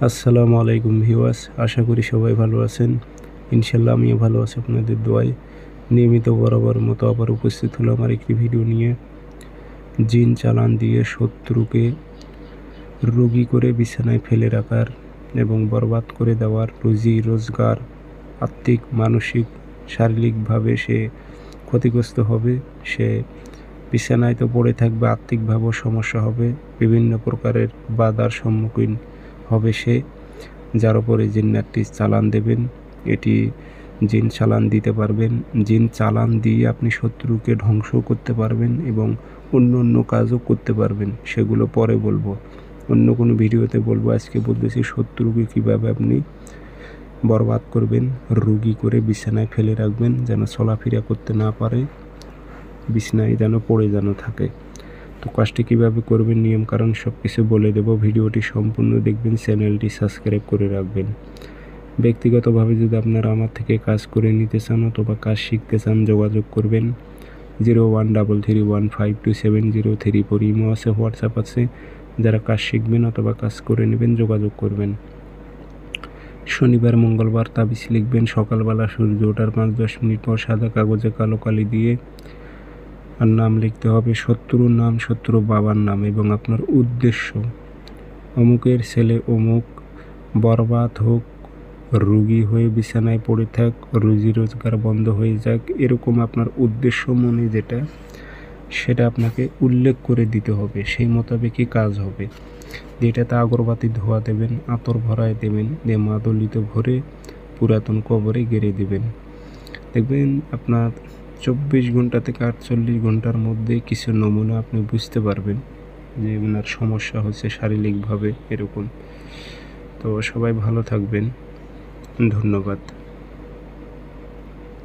আসসালামু আলাইকুম ভিউয়ার্স, আশা করি সবাই ভালো আছেন। ইনশাল্লাহ আমিও ভালো আছি আপনাদের দোয়ায়। নিয়মিত বরাবর মতো আবার উপস্থিত হলো আমার একটি ভিডিও নিয়ে। জিন চালান দিয়ে শত্রুকে রোগী করে বিছানায় ফেলে রাখার এবং বরবাদ করে দেওয়ার রুজি রোজগার, আর্থিক, মানসিক, শারীরিকভাবে সে ক্ষতিগ্রস্ত হবে। সে বিছানায় তো পড়ে থাকবে, আর্থিকভাবেও সমস্যা হবে, বিভিন্ন প্রকারের বাধার সম্মুখীন হবে সে, যার উপরে জিন্নাতটি চালান দেবেন। এটি জিন চালান দিতে পারবেন। জিন চালান দিয়ে আপনি শত্রুকে ধ্বংস করতে পারবেন এবং অন্য কাজও করতে পারবেন, সেগুলো পরে বলবো, অন্য কোনো ভিডিওতে বলবো। আজকে বলতেছি শত্রুকে কীভাবে আপনি বরবাদ করবেন, রোগী করে বিছানায় ফেলে রাখবেন, যেন চলাফেরা করতে না পারে, বিছানায় যেন পড়ে যেন থাকে। তো কাজটি কীভাবে করবেন, নিয়ম কারণ সব কিছু বলে দেবো। ভিডিওটি সম্পূর্ণ দেখবেন, চ্যানেলটি সাবস্ক্রাইব করে রাখবেন। ব্যক্তিগতভাবে যদি আপনারা আমার থেকে কাজ করে নিতে চান অথবা কাজ শিখতে চান, যোগাযোগ করবেন 0133152703। ইমো আছে, হোয়াটসঅ্যাপ আছে। যারা কাজ শিখবেন অথবা কাজ করে নেবেন যোগাযোগ করবেন। শনিবার মঙ্গলবার তাবিজ লিখবেন সকালবেলা সূর্য ওঠার 5-10 মিনিট পর সাদা কাগজে কালো কালি দিয়ে আর নাম লিখতে হবে, শত্রুর নাম, শত্রু বাবার নাম এবং আপনার উদ্দেশ্য। অমুকের ছেলে অমুক বরবাদ হোক, রোগী হয়ে বিছানায় পড়ে থাক, রুজি রোজগার বন্ধ হয়ে যাক, এরকম আপনার উদ্দেশ্য মনে যেটা, সেটা আপনাকে উল্লেখ করে দিতে হবে। সেই মোতাবেকই কাজ হবে। যেটাতে আগরবাতি ধোয়া দেবেন, আতর ভরায় দেবেন, দিয়ে মাদলিতে ভরে পুরাতন কবরে গেড়ে দেবেন। দেখবেন আপনার 24 ঘন্টা থেকে 48 ঘন্টার মধ্যে কিছু নমুনা আপনি বুঝতে পারবেন যে ওনার সমস্যা হচ্ছে শারীরিকভাবে এরকম। তো সবাই ভালো থাকবেন, ধন্যবাদ।